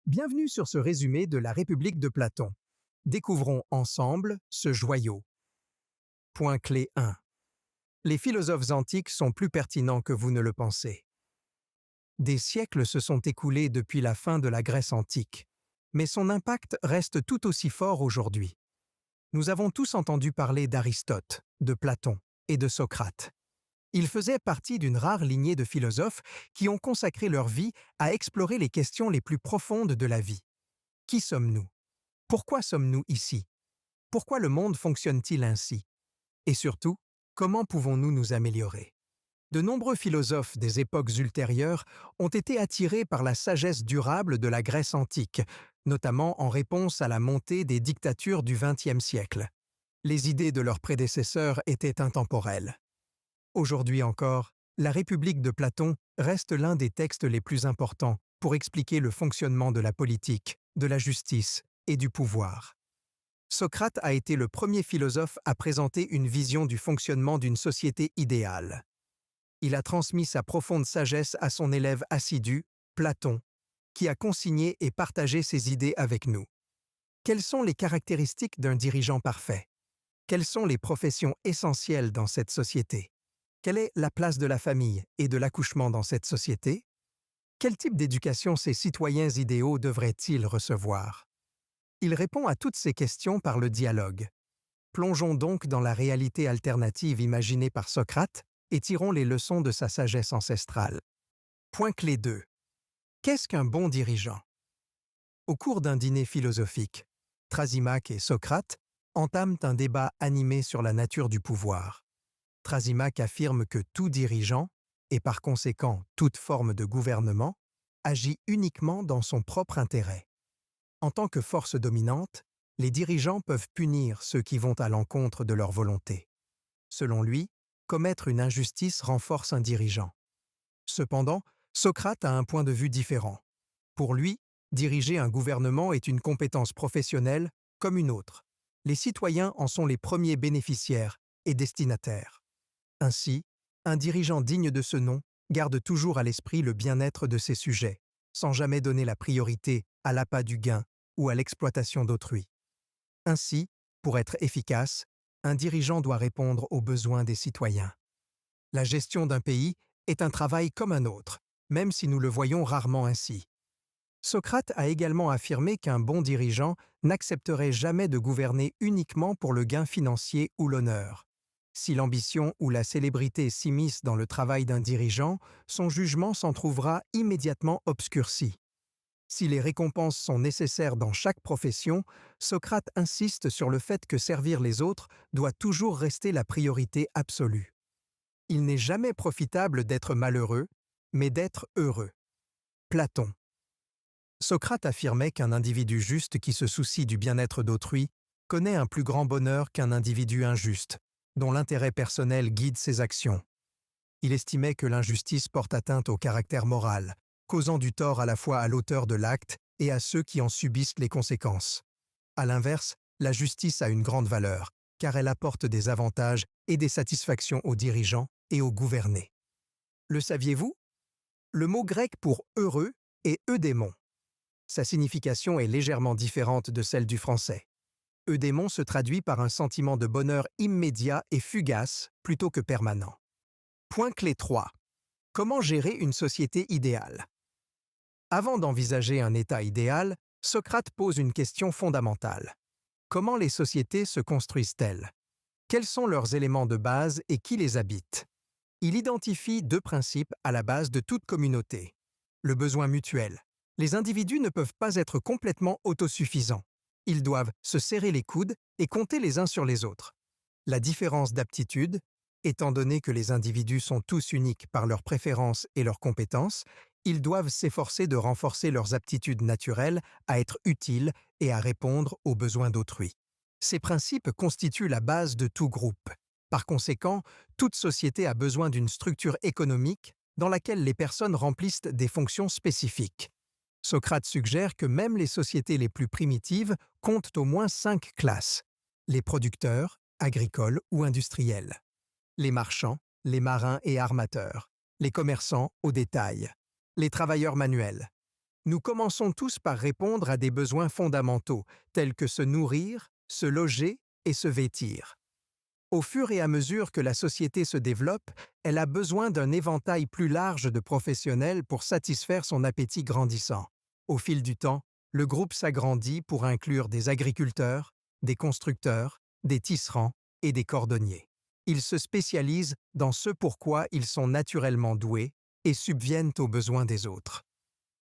Bienvenue sur ce résumé de la République de Platon. Découvrons ensemble ce joyau. Point clé 1. Les philosophes antiques sont plus pertinents que vous ne le pensez. Des siècles se sont écoulés depuis la fin de la Grèce antique, mais son impact reste tout aussi fort aujourd'hui. Nous avons tous entendu parler d'Aristote, de Platon et de Socrate. Ils faisaient partie d'une rare lignée de philosophes qui ont consacré leur vie à explorer les questions les plus profondes de la vie. Qui sommes-nous? Pourquoi sommes-nous ici? Pourquoi le monde fonctionne-t-il ainsi? Et surtout, comment pouvons-nous nous améliorer? De nombreux philosophes des époques ultérieures ont été attirés par la sagesse durable de la Grèce antique, notamment en réponse à la montée des dictatures du XXe siècle. Les idées de leurs prédécesseurs étaient intemporelles. Aujourd'hui encore, la République de Platon reste l'un des textes les plus importants pour expliquer le fonctionnement de la politique, de la justice et du pouvoir. Socrate a été le premier philosophe à présenter une vision du fonctionnement d'une société idéale. Il a transmis sa profonde sagesse à son élève assidu, Platon, qui a consigné et partagé ses idées avec nous. Quelles sont les caractéristiques d'un dirigeant parfait? Quelles sont les professions essentielles dans cette société? Quelle est la place de la famille et de l'accouchement dans cette société? Quel type d'éducation ces citoyens idéaux devraient-ils recevoir? Il répond à toutes ces questions par le dialogue. Plongeons donc dans la réalité alternative imaginée par Socrate et tirons les leçons de sa sagesse ancestrale. Point clé 2. Qu'est-ce qu'un bon dirigeant? Au cours d'un dîner philosophique, Thrasymachie et Socrate entament un débat animé sur la nature du pouvoir. Thrasymachie affirme que tout dirigeant, et par conséquent toute forme de gouvernement, agit uniquement dans son propre intérêt. En tant que force dominante, les dirigeants peuvent punir ceux qui vont à l'encontre de leur volonté. Selon lui, commettre une injustice renforce un dirigeant. Cependant, Socrate a un point de vue différent. Pour lui, diriger un gouvernement est une compétence professionnelle comme une autre. Les citoyens en sont les premiers bénéficiaires et destinataires. Ainsi, un dirigeant digne de ce nom garde toujours à l'esprit le bien-être de ses sujets, sans jamais donner la priorité à l'appât du gain ou à l'exploitation d'autrui. Ainsi, pour être efficace, un dirigeant doit répondre aux besoins des citoyens. La gestion d'un pays est un travail comme un autre, même si nous le voyons rarement ainsi. Socrate a également affirmé qu'un bon dirigeant n'accepterait jamais de gouverner uniquement pour le gain financier ou l'honneur. Si l'ambition ou la célébrité s'immiscent dans le travail d'un dirigeant, son jugement s'en trouvera immédiatement obscurci. Si les récompenses sont nécessaires dans chaque profession, Socrate insiste sur le fait que servir les autres doit toujours rester la priorité absolue. Il n'est jamais profitable d'être malheureux, mais d'être heureux. Platon. Socrate affirmait qu'un individu juste qui se soucie du bien-être d'autrui connaît un plus grand bonheur qu'un individu injuste, dont l'intérêt personnel guide ses actions. Il estimait que l'injustice porte atteinte au caractère moral, causant du tort à la fois à l'auteur de l'acte et à ceux qui en subissent les conséquences. À l'inverse, la justice a une grande valeur, car elle apporte des avantages et des satisfactions aux dirigeants et aux gouvernés. Le saviez-vous? Le mot grec pour « heureux » est « eudémon ». Sa signification est légèrement différente de celle du français. Eudémon se traduit par un sentiment de bonheur immédiat et fugace plutôt que permanent. Point clé 3. Comment gérer une société idéale? Avant d'envisager un état idéal, Socrate pose une question fondamentale. Comment les sociétés se construisent-elles? Quels sont leurs éléments de base et qui les habite? Il identifie deux principes à la base de toute communauté. Le besoin mutuel. Les individus ne peuvent pas être complètement autosuffisants. Ils doivent se serrer les coudes et compter les uns sur les autres. La différence d'aptitude. Étant donné que les individus sont tous uniques par leurs préférences et leurs compétences, ils doivent s'efforcer de renforcer leurs aptitudes naturelles à être utiles et à répondre aux besoins d'autrui. Ces principes constituent la base de tout groupe. Par conséquent, toute société a besoin d'une structure économique dans laquelle les personnes remplissent des fonctions spécifiques. Socrate suggère que même les sociétés les plus primitives comptent au moins 5 classes: les producteurs, agricoles ou industriels, les marchands, les marins et armateurs, les commerçants au détail, les travailleurs manuels, Nous commençons tous par répondre à des besoins fondamentaux, tels que se nourrir, se loger et se vêtir. Au fur et à mesure que la société se développe, elle a besoin d'un éventail plus large de professionnels pour satisfaire son appétit grandissant. Au fil du temps, le groupe s'agrandit pour inclure des agriculteurs, des constructeurs, des tisserands et des cordonniers. Ils se spécialisent dans ce pourquoi ils sont naturellement doués et subviennent aux besoins des autres.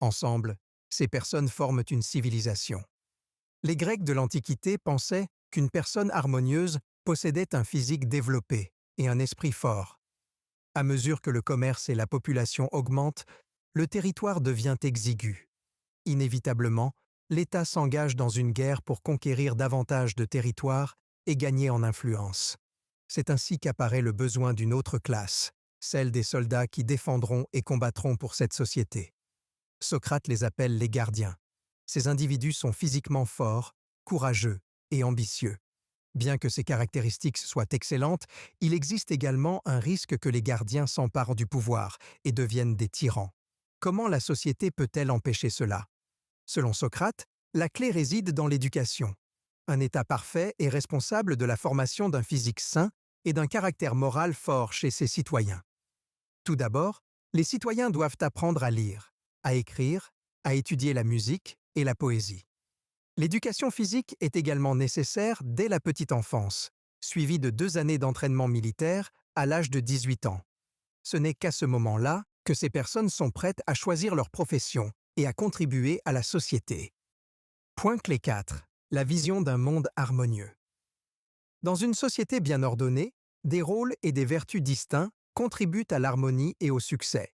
Ensemble, ces personnes forment une civilisation. Les Grecs de l'Antiquité pensaient qu'une personne harmonieuse possédait un physique développé et un esprit fort. À mesure que le commerce et la population augmentent, le territoire devient exigu. Inévitablement, l'État s'engage dans une guerre pour conquérir davantage de territoire et gagner en influence. C'est ainsi qu'apparaît le besoin d'une autre classe, celle des soldats qui défendront et combattront pour cette société. Socrate les appelle les gardiens. Ces individus sont physiquement forts, courageux et ambitieux. Bien que ces caractéristiques soient excellentes, il existe également un risque que les gardiens s'emparent du pouvoir et deviennent des tyrans. Comment la société peut-elle empêcher cela? Selon Socrate, la clé réside dans l'éducation. Un État parfait est responsable de la formation d'un physique sain et d'un caractère moral fort chez ses citoyens. Tout d'abord, les citoyens doivent apprendre à lire, à écrire, à étudier la musique et la poésie. L'éducation physique est également nécessaire dès la petite enfance, suivie de 2 années d'entraînement militaire à l'âge de 18 ans. Ce n'est qu'à ce moment-là que ces personnes sont prêtes à choisir leur profession et à contribuer à la société. Point clé 4. La vision d'un monde harmonieux. Dans une société bien ordonnée, des rôles et des vertus distincts contribuent à l'harmonie et au succès.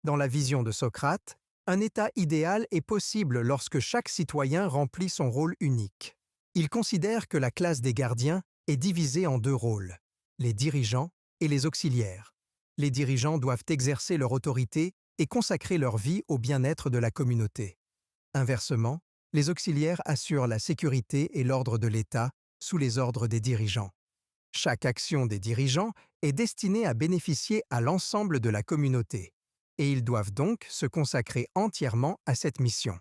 Dans la vision de Socrate, un état idéal est possible lorsque chaque citoyen remplit son rôle unique. Il considère que la classe des gardiens est divisée en 2 rôles, les dirigeants et les auxiliaires. Les dirigeants doivent exercer leur autorité et consacrer leur vie au bien-être de la communauté. Inversement, les auxiliaires assurent la sécurité et l'ordre de l'État sous les ordres des dirigeants. Chaque action des dirigeants est destinée à bénéficier à l'ensemble de la communauté, et ils doivent donc se consacrer entièrement à cette mission.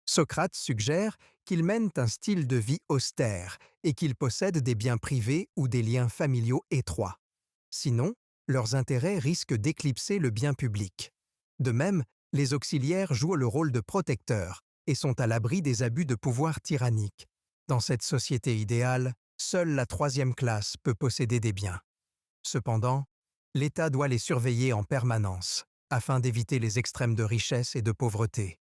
Socrate suggère qu'ils mènent un style de vie austère et qu'ils possèdent des biens privés ou des liens familiaux étroits. Sinon, leurs intérêts risquent d'éclipser le bien public. De même, les auxiliaires jouent le rôle de protecteurs et sont à l'abri des abus de pouvoir tyranniques. Dans cette société idéale, seule la 3e classe peut posséder des biens. Cependant, l'État doit les surveiller en permanence, afin d'éviter les extrêmes de richesse et de pauvreté.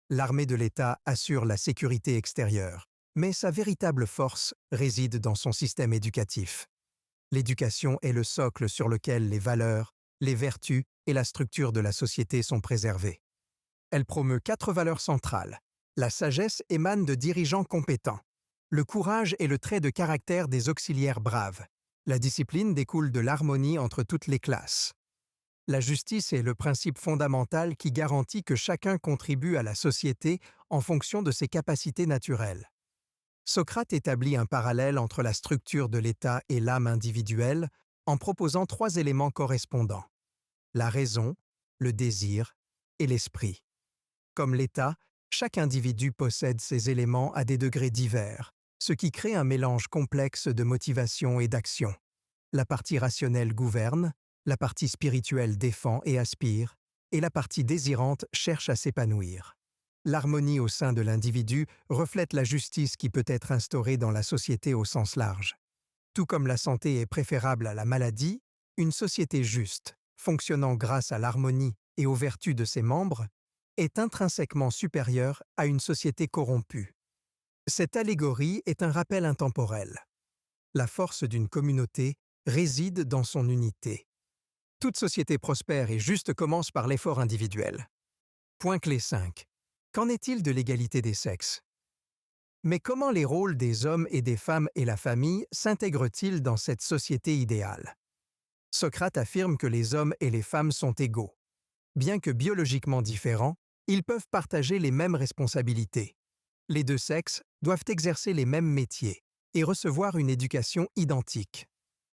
L'armée de l'État assure la sécurité extérieure, mais sa véritable force réside dans son système éducatif. L'éducation est le socle sur lequel les valeurs, les vertus et la structure de la société sont préservées. Elle promeut 4 valeurs centrales. La sagesse émane de dirigeants compétents. Le courage est le trait de caractère des auxiliaires braves. La discipline découle de l'harmonie entre toutes les classes. La justice est le principe fondamental qui garantit que chacun contribue à la société en fonction de ses capacités naturelles. Socrate établit un parallèle entre la structure de l'État et l'âme individuelle en proposant 3 éléments correspondants: la raison, le désir et l'esprit. Comme l'État, chaque individu possède ces éléments à des degrés divers, ce qui crée un mélange complexe de motivation et d'action. La partie rationnelle gouverne, la partie spirituelle défend et aspire, et la partie désirante cherche à s'épanouir. L'harmonie au sein de l'individu reflète la justice qui peut être instaurée dans la société au sens large. Tout comme la santé est préférable à la maladie, une société juste, fonctionnant grâce à l'harmonie et aux vertus de ses membres, est intrinsèquement supérieure à une société corrompue. Cette allégorie est un rappel intemporel. La force d'une communauté réside dans son unité. Toute société prospère et juste commence par l'effort individuel. Point clé 5. Qu'en est-il de l'égalité des sexes? Mais comment les rôles des hommes et des femmes et la famille s'intègrent-ils dans cette société idéale? Socrate affirme que les hommes et les femmes sont égaux. Bien que biologiquement différents, ils peuvent partager les mêmes responsabilités. Les 2 sexes doivent exercer les mêmes métiers et recevoir une éducation identique.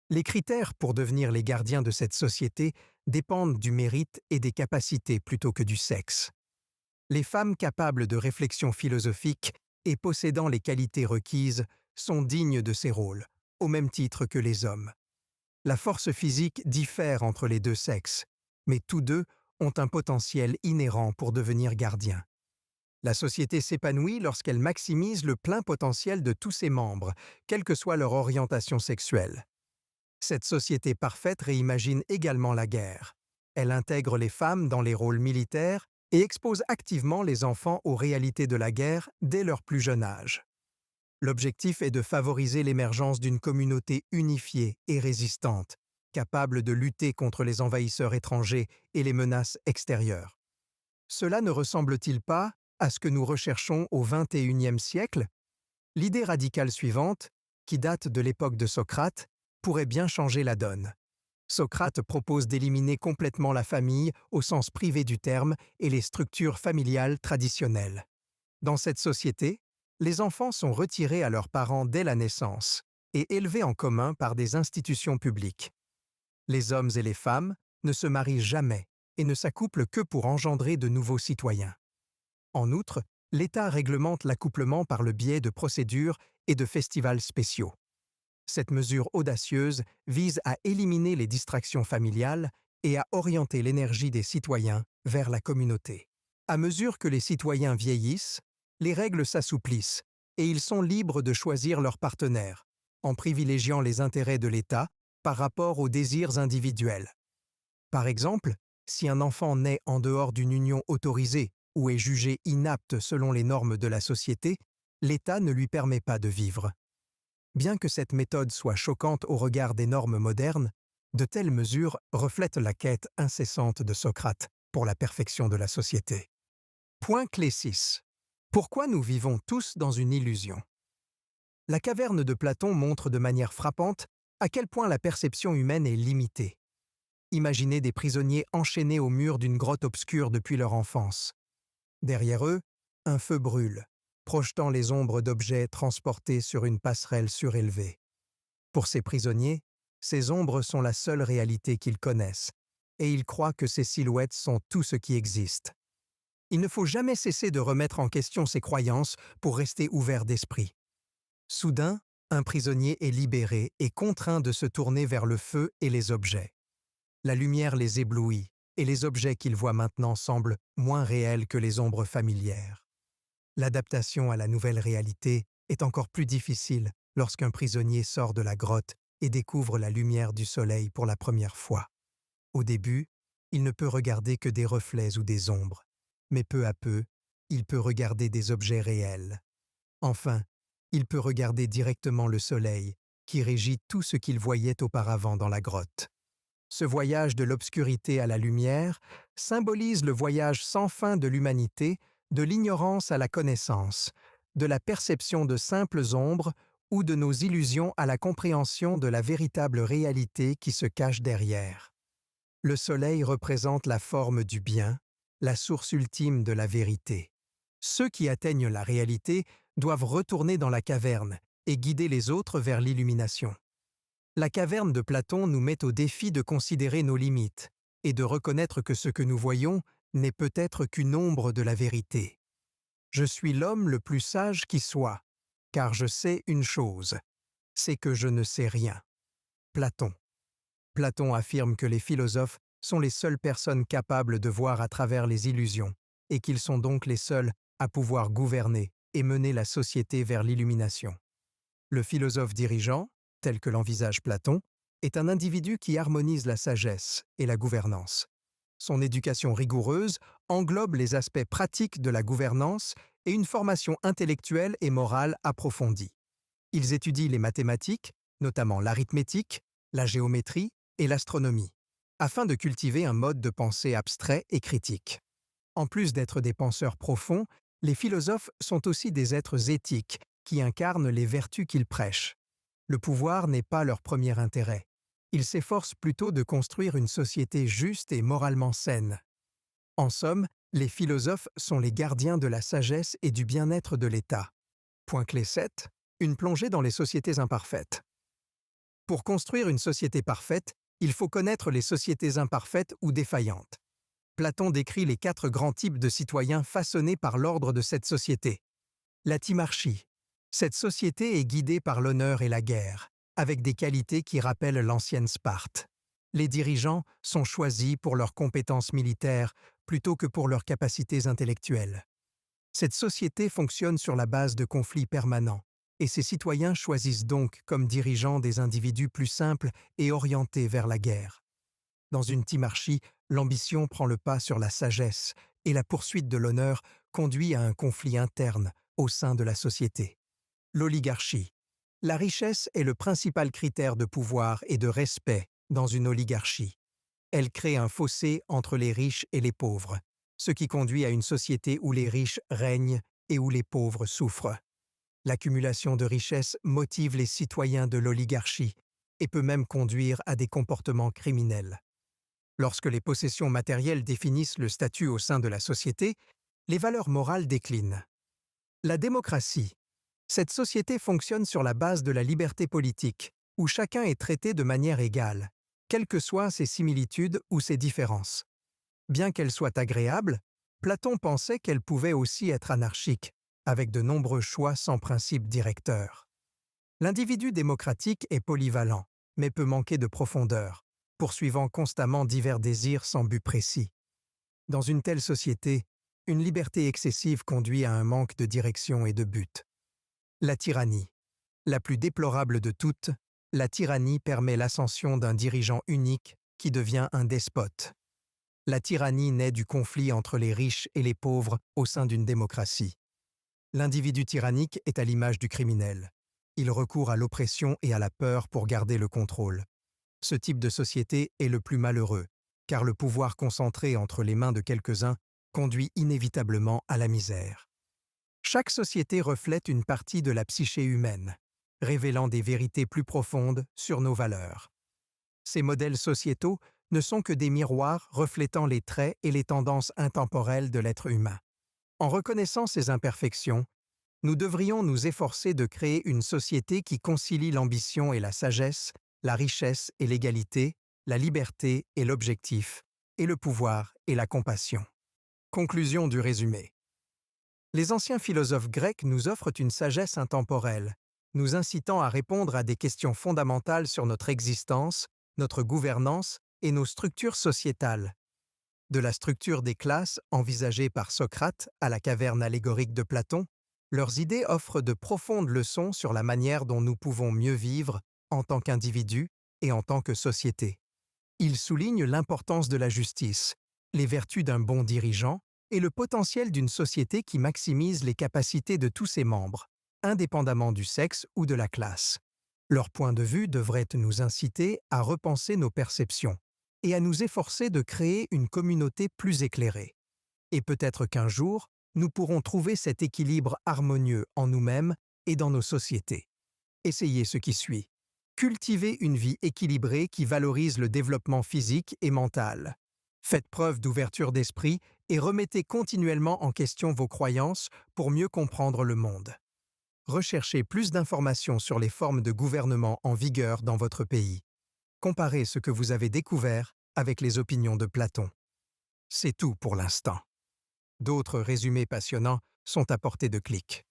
Les critères pour devenir les gardiens de cette société dépendent du mérite et des capacités plutôt que du sexe. Les femmes capables de réflexion philosophique et possédant les qualités requises sont dignes de ces rôles, au même titre que les hommes. La force physique diffère entre les deux sexes, mais tous deux ont un potentiel inhérent pour devenir gardiens. La société s'épanouit lorsqu'elle maximise le plein potentiel de tous ses membres, quelle que soit leur orientation sexuelle. Cette société parfaite réimagine également la guerre. Elle intègre les femmes dans les rôles militaires et expose activement les enfants aux réalités de la guerre dès leur plus jeune âge. L'objectif est de favoriser l'émergence d'une communauté unifiée et résistante, capable de lutter contre les envahisseurs étrangers et les menaces extérieures. Cela ne ressemble-t-il pas à ce que nous recherchons au XXIe siècle? L'idée radicale suivante, qui date de l'époque de Socrate, pourrait bien changer la donne. Socrate propose d'éliminer complètement la famille au sens privé du terme et les structures familiales traditionnelles. Dans cette société, les enfants sont retirés à leurs parents dès la naissance et élevés en commun par des institutions publiques. Les hommes et les femmes ne se marient jamais et ne s'accouplent que pour engendrer de nouveaux citoyens. En outre, l'État réglemente l'accouplement par le biais de procédures et de festivals spéciaux. Cette mesure audacieuse vise à éliminer les distractions familiales et à orienter l'énergie des citoyens vers la communauté. À mesure que les citoyens vieillissent, les règles s'assouplissent et ils sont libres de choisir leur partenaire, en privilégiant les intérêts de l'État par rapport aux désirs individuels. Par exemple, si un enfant naît en dehors d'une union autorisée ou est jugé inapte selon les normes de la société, l'État ne lui permet pas de vivre. Bien que cette méthode soit choquante au regard des normes modernes, de telles mesures reflètent la quête incessante de Socrate pour la perfection de la société. Point clé 6. Pourquoi nous vivons tous dans une illusion? La caverne de Platon montre de manière frappante à quel point la perception humaine est limitée. Imaginez des prisonniers enchaînés au mur d'une grotte obscure depuis leur enfance. Derrière eux, un feu brûle, projetant les ombres d'objets transportés sur une passerelle surélevée. Pour ces prisonniers, ces ombres sont la seule réalité qu'ils connaissent, et ils croient que ces silhouettes sont tout ce qui existe. Il ne faut jamais cesser de remettre en question ces croyances pour rester ouvert d'esprit. Soudain, un prisonnier est libéré et contraint de se tourner vers le feu et les objets. La lumière les éblouit, et les objets qu'il voit maintenant semblent moins réels que les ombres familières. L'adaptation à la nouvelle réalité est encore plus difficile lorsqu'un prisonnier sort de la grotte et découvre la lumière du soleil pour la première fois. Au début, il ne peut regarder que des reflets ou des ombres, mais peu à peu, il peut regarder des objets réels. Enfin, il peut regarder directement le soleil, qui régit tout ce qu'il voyait auparavant dans la grotte. Ce voyage de l'obscurité à la lumière symbolise le voyage sans fin de l'humanité, de l'ignorance à la connaissance, de la perception de simples ombres ou de nos illusions à la compréhension de la véritable réalité qui se cache derrière. Le soleil représente la forme du bien, la source ultime de la vérité. Ceux qui atteignent la réalité doivent retourner dans la caverne et guider les autres vers l'illumination. La caverne de Platon nous met au défi de considérer nos limites et de reconnaître que ce que nous voyons n'est peut-être qu'une ombre de la vérité. Je suis l'homme le plus sage qui soit, car je sais une chose, c'est que je ne sais rien. Platon. Platon affirme que les philosophes sont les seules personnes capables de voir à travers les illusions et qu'ils sont donc les seuls à pouvoir gouverner et mener la société vers l'illumination. Le philosophe dirigeant, tel que l'envisage Platon, est un individu qui harmonise la sagesse et la gouvernance. Son éducation rigoureuse englobe les aspects pratiques de la gouvernance et une formation intellectuelle et morale approfondie. Ils étudient les mathématiques, notamment l'arithmétique, la géométrie et l'astronomie, afin de cultiver un mode de pensée abstrait et critique. En plus d'être des penseurs profonds, les philosophes sont aussi des êtres éthiques qui incarnent les vertus qu'ils prêchent. Le pouvoir n'est pas leur premier intérêt. Ils s'efforcent plutôt de construire une société juste et moralement saine. En somme, les philosophes sont les gardiens de la sagesse et du bien-être de l'État. Point clé 7. Une plongée dans les sociétés imparfaites. Pour construire une société parfaite, il faut connaître les sociétés imparfaites ou défaillantes. Platon décrit les 4 grands types de citoyens façonnés par l'ordre de cette société. La timarchie. Cette société est guidée par l'honneur et la guerre, avec des qualités qui rappellent l'ancienne Sparte. Les dirigeants sont choisis pour leurs compétences militaires plutôt que pour leurs capacités intellectuelles. Cette société fonctionne sur la base de conflits permanents, et ses citoyens choisissent donc comme dirigeants des individus plus simples et orientés vers la guerre. Dans une timarchie, l'ambition prend le pas sur la sagesse, et la poursuite de l'honneur conduit à un conflit interne au sein de la société. L'oligarchie. La richesse est le principal critère de pouvoir et de respect dans une oligarchie. Elle crée un fossé entre les riches et les pauvres, ce qui conduit à une société où les riches règnent et où les pauvres souffrent. L'accumulation de richesses motive les citoyens de l'oligarchie et peut même conduire à des comportements criminels. Lorsque les possessions matérielles définissent le statut au sein de la société, les valeurs morales déclinent. La démocratie. Cette société fonctionne sur la base de la liberté politique, où chacun est traité de manière égale, quelles que soient ses similitudes ou ses différences. Bien qu'elle soit agréable, Platon pensait qu'elle pouvait aussi être anarchique, avec de nombreux choix sans principe directeur. L'individu démocratique est polyvalent, mais peut manquer de profondeur, poursuivant constamment divers désirs sans but précis. Dans une telle société, une liberté excessive conduit à un manque de direction et de but. La tyrannie. La plus déplorable de toutes, la tyrannie permet l'ascension d'un dirigeant unique qui devient un despote. La tyrannie naît du conflit entre les riches et les pauvres au sein d'une démocratie. L'individu tyrannique est à l'image du criminel. Il recourt à l'oppression et à la peur pour garder le contrôle. Ce type de société est le plus malheureux, car le pouvoir concentré entre les mains de quelques-uns conduit inévitablement à la misère. Chaque société reflète une partie de la psyché humaine, révélant des vérités plus profondes sur nos valeurs. Ces modèles sociétaux ne sont que des miroirs reflétant les traits et les tendances intemporelles de l'être humain. En reconnaissant ces imperfections, nous devrions nous efforcer de créer une société qui concilie l'ambition et la sagesse, la richesse et l'égalité, la liberté et l'objectif, et le pouvoir et la compassion. Conclusion du résumé. Les anciens philosophes grecs nous offrent une sagesse intemporelle, nous incitant à répondre à des questions fondamentales sur notre existence, notre gouvernance et nos structures sociétales. De la structure des classes envisagée par Socrate à la caverne allégorique de Platon, leurs idées offrent de profondes leçons sur la manière dont nous pouvons mieux vivre en tant qu'individus et en tant que société. Ils soulignent l'importance de la justice, les vertus d'un bon dirigeant et le potentiel d'une société qui maximise les capacités de tous ses membres, indépendamment du sexe ou de la classe. Leur point de vue devrait nous inciter à repenser nos perceptions et à nous efforcer de créer une communauté plus éclairée. Et peut-être qu'un jour, nous pourrons trouver cet équilibre harmonieux en nous-mêmes et dans nos sociétés. Essayez ce qui suit. Cultivez une vie équilibrée qui valorise le développement physique et mental. Faites preuve d'ouverture d'esprit et remettez continuellement en question vos croyances pour mieux comprendre le monde. Recherchez plus d'informations sur les formes de gouvernement en vigueur dans votre pays. Comparez ce que vous avez découvert avec les opinions de Platon. C'est tout pour l'instant. D'autres résumés passionnants sont à portée de clic.